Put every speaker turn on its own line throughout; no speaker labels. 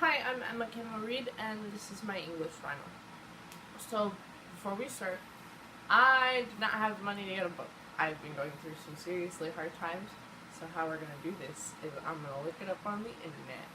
Hi, I'm Kendall-Reed, and this is my English final. So, before we start, I did not have the money to get a book. I've been going through some seriously hard times, so how we're going to do this is I'm going to look it up on the internet.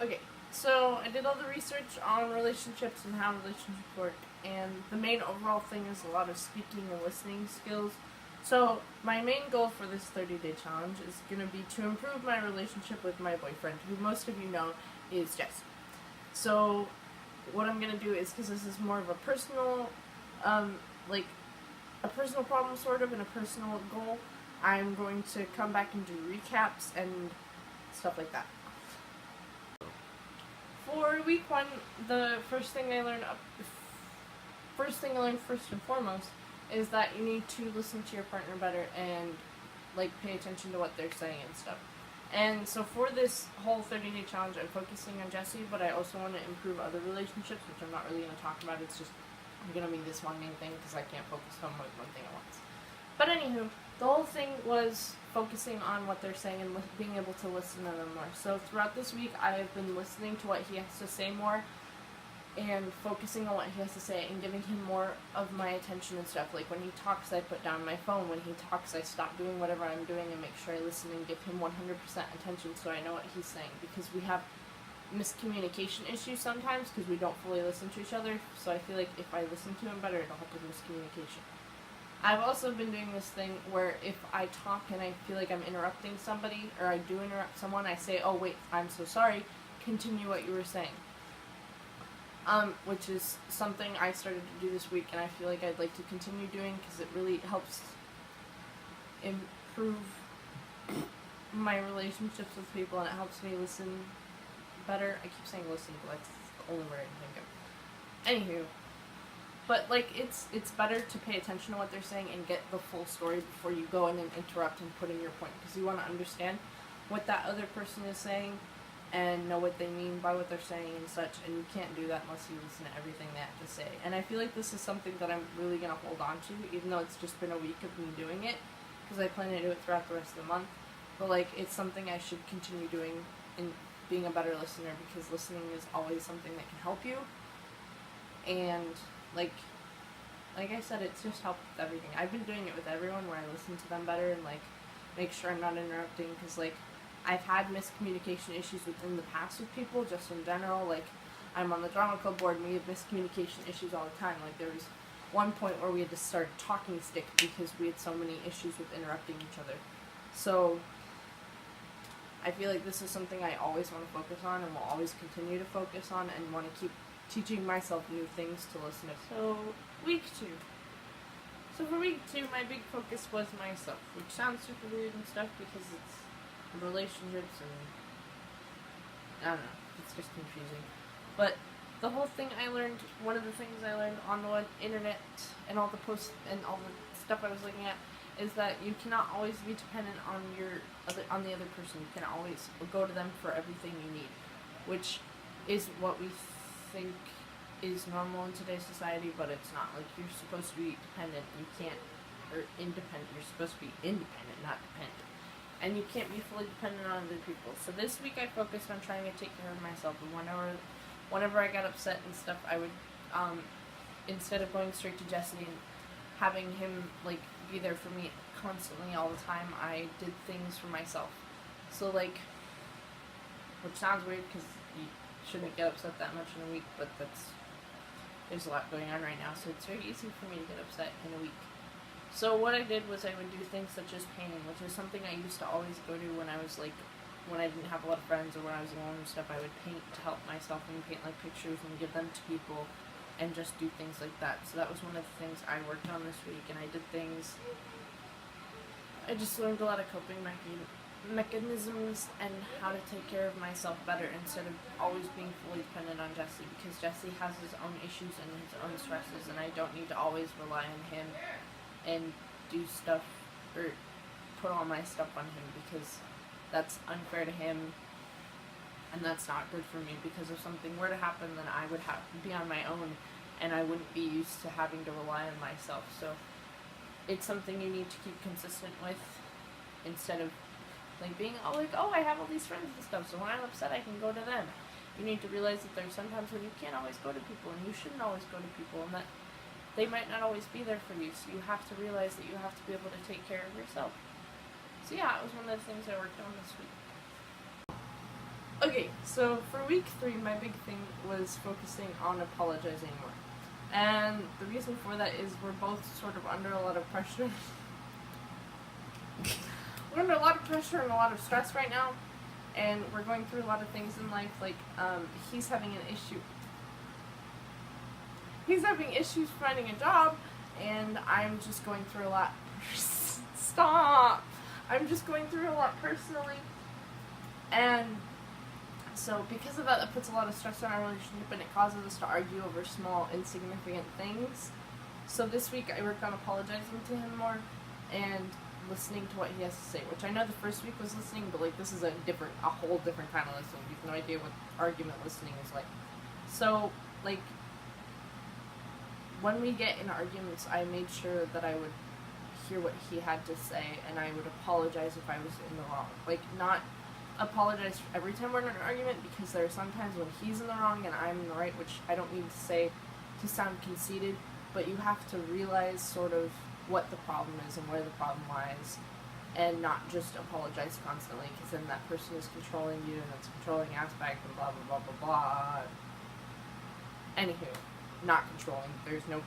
Okay, so I did all the research on relationships and how relationships work, and the main overall thing is a lot of speaking and listening skills. So my main goal for this 30-day challenge is going to be to improve my relationship with my boyfriend, who most of you know is Jesse. So what I'm going to do is, because this is more of a personal, like a personal problem sort of and a personal goal, I'm going to come back and do recaps and stuff like that. For week 1, the first thing I learned first and foremost is that you need to listen to your partner better and like pay attention to what they're saying and stuff. And so for this whole 30-day challenge, I'm focusing on Jesse, but I also want to improve other relationships, which I'm not really going to talk about. It's just going to be this one main thing because I can't focus on one thing at once. But anywho, the whole thing was focusing on what they're saying and being able to listen to them more. So throughout this week, I have been listening to what he has to say more and focusing on what he has to say and giving him more of my attention and stuff. Like when he talks, I put down my phone. When he talks, I stop doing whatever I'm doing and make sure I listen and give him 100% attention so I know what he's saying. Because we have miscommunication issues sometimes because we don't fully listen to each other. So I feel like if I listen to him better, it'll help with miscommunication. I've also been doing this thing where if I talk and I feel like I'm interrupting somebody, or I do interrupt someone, I say, oh wait, I'm so sorry, continue what you were saying. Which is something I started to do this week, and I feel like I'd like to continue doing because it really helps improve my relationships with people, and it helps me listen better. I keep saying listen, but that's the only word I can think of. Anywho. But, like, it's better to pay attention to what they're saying and get the full story before you go in and interrupt and put in your point. Because you want to understand what that other person is saying and know what they mean by what they're saying and such. And you can't do that unless you listen to everything they have to say. And I feel like this is something that I'm really going to hold on to, even though it's just been a week of me doing it. Because I plan to do it throughout the rest of the month. But, like, it's something I should continue doing and being a better listener. Because listening is always something that can help you. And like I said, it's just helped with everything. I've been doing it with everyone where I listen to them better and like make sure I'm not interrupting, because like I've had miscommunication issues within the past with people just in general. Like I'm on the drama club board and we have miscommunication issues all the time. Like there was one point where we had to start talking stick because we had so many issues with interrupting each other. So I feel like this is something I always want to focus on and will always continue to focus on, and want to keep teaching myself new things to listen to. So, week 2. So for week 2, my big focus was myself, which sounds super weird and stuff because it's relationships and I don't know, it's just confusing. But the whole thing I learned, one of the things I learned on the internet and all the posts and all the stuff I was looking at, is that you cannot always be dependent on on the other person. You can always go to them for everything you need, which is what we think is normal in today's society, but it's not. Like, you're supposed to be dependent, or independent. You're supposed to be independent, not dependent. And you can't be fully dependent on other people. So this week I focused on trying to take care of myself, and whenever I got upset and stuff, I would, instead of going straight to Jesse and having him, like, be there for me constantly all the time, I did things for myself. So, like, which sounds weird because you shouldn't get upset that much in a week, but there's a lot going on right now, so it's very easy for me to get upset in a week. So what I did was I would do things such as painting, which is something I used to always go to when I was like, when I didn't have a lot of friends or when I was alone and stuff. I would paint to help myself and paint like pictures and give them to people and just do things like that. So that was one of the things I worked on this week, and I did things, I just learned a lot of coping mechanisms and how to take care of myself better instead of always being fully dependent on Jesse, because Jesse has his own issues and his own stresses, and I don't need to always rely on him and do stuff or put all my stuff on him, because that's unfair to him and that's not good for me, because if something were to happen then I would have to be on my own and I wouldn't be used to having to rely on myself. So it's something you need to keep consistent with, instead of like being oh I have all these friends and stuff, so when I'm upset I can go to them. You need to realize that there's sometimes when you can't always go to people, and you shouldn't always go to people, and that they might not always be there for you, so you have to realize that you have to be able to take care of yourself. So yeah, it was one of the things I worked on this week. Okay, so for week 3, my big thing was focusing on apologizing more. And the reason for that is we're both sort of under a lot of pressure. We're under a lot of pressure and a lot of stress right now, and we're going through a lot of things in life, like, he's having an issue. He's having issues finding a job, and I'm just going through a lot. Stop! I'm just going through a lot personally, and so because of that, it puts a lot of stress on our relationship, and it causes us to argue over small, insignificant things. So this week, I worked on apologizing to him more, and listening to what he has to say, which I know the first week was listening, but like this is a whole different kind of listening. You have no idea what argument listening is like. So like when we get in arguments, I made sure that I would hear what he had to say, and I would apologize if I was in the wrong. Like, not apologize every time we're in an argument, because there are sometimes when he's in the wrong and I'm in the right, which I don't mean to say to sound conceited, but you have to realize sort of what the problem is and where the problem lies, and not just apologize constantly, because then that person is controlling you, and it's a controlling aspect, and blah blah blah blah blah. Anywho, not controlling. There's no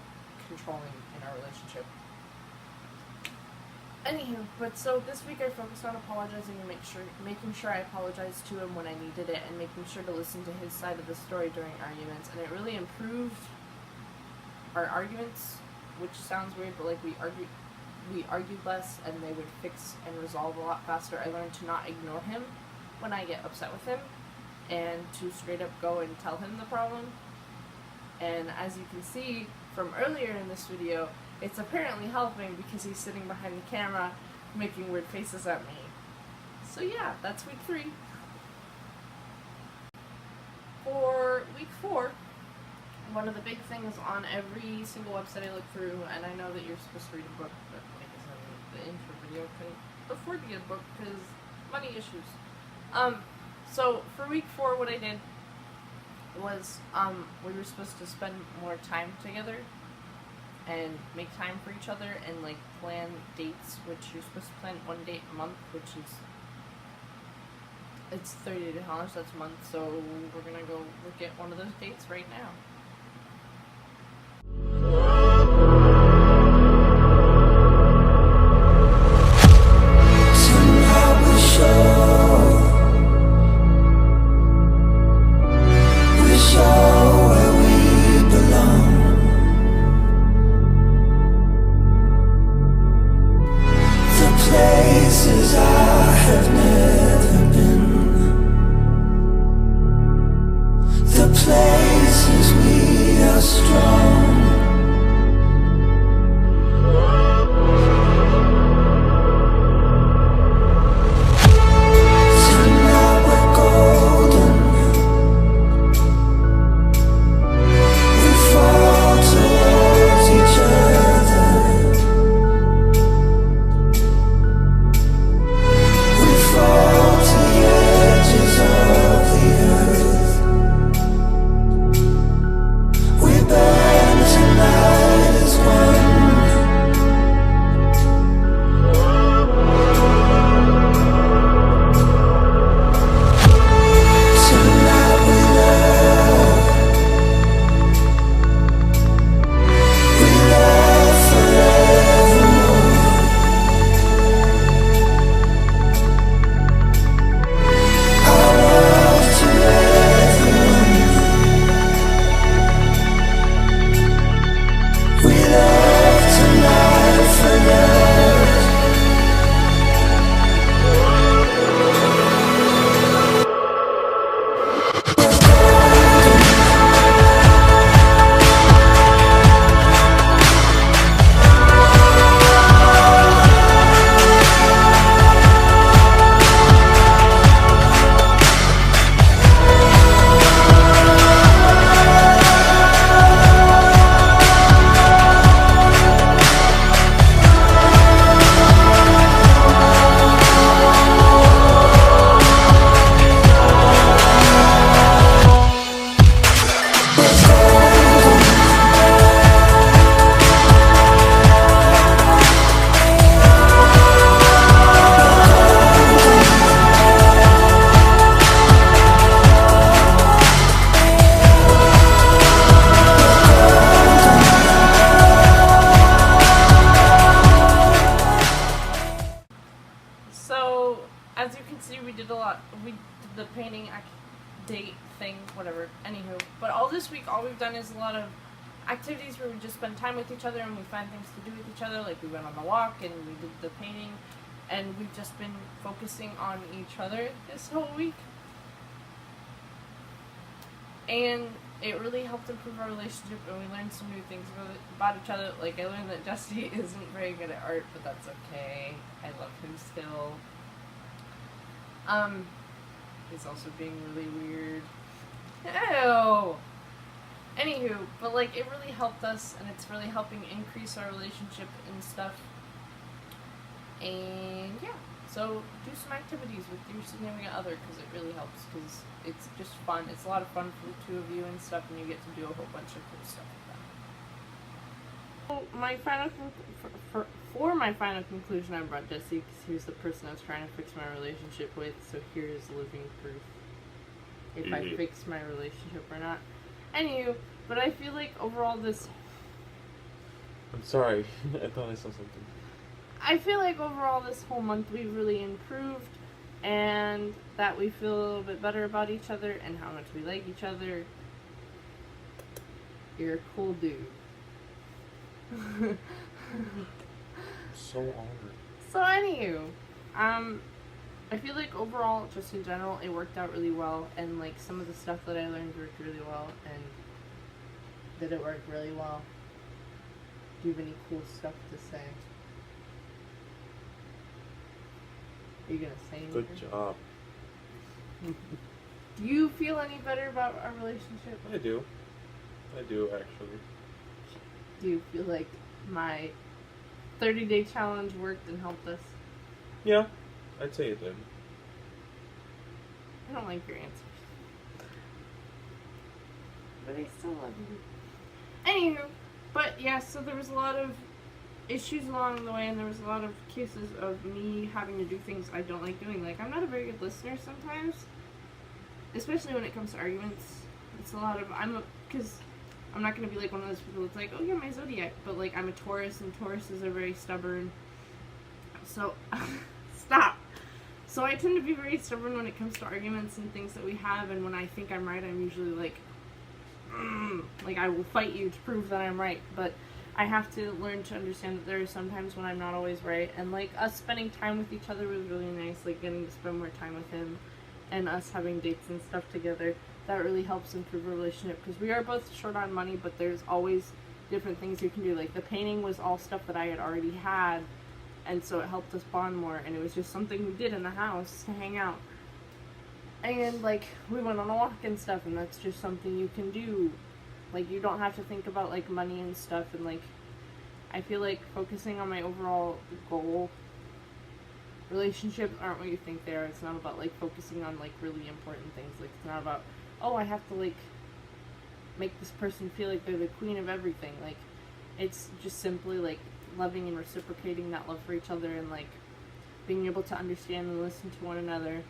controlling in our relationship. Anywho, but so this week I focused on apologizing and making sure I apologized to him when I needed it, and making sure to listen to his side of the story during arguments, and it really improved our arguments. Which sounds weird, but like we argued less, and they would fix and resolve a lot faster. I learned to not ignore him when I get upset with him, and to straight up go and tell him the problem. And as you can see from earlier in this video, it's apparently helping, because he's sitting behind the camera making weird faces at me. So yeah, that's week 3. For week 4, one of the big things on every single website I look through, and I know that you're supposed to read a book, but like I said in the intro video, I couldn't afford to get a book because money issues. So for week 4, what I did was, we were supposed to spend more time together and make time for each other, and like plan dates, which you're supposed to plan 1 date a month, which is, it's $30, that's a month, so we're gonna go look at one of those dates right now.
Places we
date thing, whatever. Anywho, but all this week, all we've done is a lot of activities where we just spend time with each other and we find things to do with each other. Like we went on a walk and we did the painting, and we've just been focusing on each other this whole week. And it really helped improve our relationship, and we learned some new things about each other. Like, I learned that Jesse isn't very good at art, but that's okay. I love him still. He's also being really weird. Ew! Anywho, but, like, it really helped us, and it's really helping increase our relationship and stuff. And, yeah. So, do some activities with your significant other, because it really helps, because it's just fun. It's a lot of fun for the two of you and stuff, and you get to do a whole bunch of cool stuff with them. So, my final for my final conclusion, I brought Jesse, because he was the person I was trying to fix my relationship with, so here is living proof. If I fix my relationship or not. Anywho, but I feel like overall this...
I'm sorry, I thought I saw something.
I feel like overall this whole month we've really improved, and that we feel a little bit better about each other and how much we like each other. You're a cool dude.
So honored.
So anywho, I feel like overall, just in general, it worked out really well, and like some of the stuff that I learned worked really well, and did it work really well? Do you have any cool stuff to say? Are you gonna say anything?
Good job.
Do you feel any better about our relationship?
I do actually.
Do you feel like my 30-day challenge worked and helped us?
Yeah, I'd say it did.
I don't like your answers. But I still love you. Anywho, but yeah, so there was a lot of issues along the way, and there was a lot of cases of me having to do things I don't like doing. Like, I'm not a very good listener sometimes, especially when it comes to arguments. It's a lot of, because I'm not going to be like one of those people that's like, oh yeah, my zodiac, but like, I'm a Taurus, and Tauruses are very stubborn. So, stop. So I tend to be very stubborn when it comes to arguments and things that we have, and when I think I'm right, I'm usually like I will fight you to prove that I'm right, but I have to learn to understand that there are some times when I'm not always right, and like us spending time with each other was really nice, like getting to spend more time with him, and us having dates and stuff together. That really helps improve our relationship, because we are both short on money, but there's always different things you can do. Like, the painting was all stuff that I had already had, and so it helped us bond more, and it was just something we did in the house to hang out. And, like, we went on a walk and stuff, and that's just something you can do. Like, you don't have to think about, like, money and stuff, and, like, I feel like focusing on my overall goal, relationships aren't what you think they are. It's not about, like, focusing on, like, really important things. Like, it's not about, oh, I have to, like, make this person feel like they're the queen of everything. Like, it's just simply, like, loving and reciprocating that love for each other, and, like, being able to understand and listen to one another,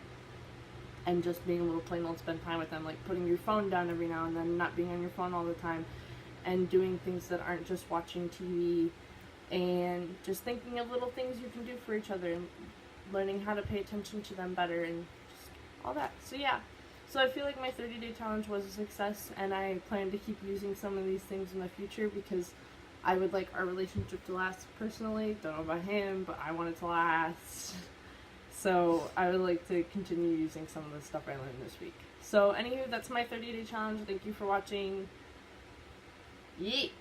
and just being able to plain old spend time with them, like putting your phone down every now and then, not being on your phone all the time, and doing things that aren't just watching TV, and just thinking of little things you can do for each other, and learning how to pay attention to them better, and just all that. So yeah, so I feel like my 30-day challenge was a success, and I plan to keep using some of these things in the future, because I would like our relationship to last personally. Don't know about him, but I want it to last. So I would like to continue using some of the stuff I learned this week. So anywho, that's my 30-day challenge. Thank you for watching. Yeet!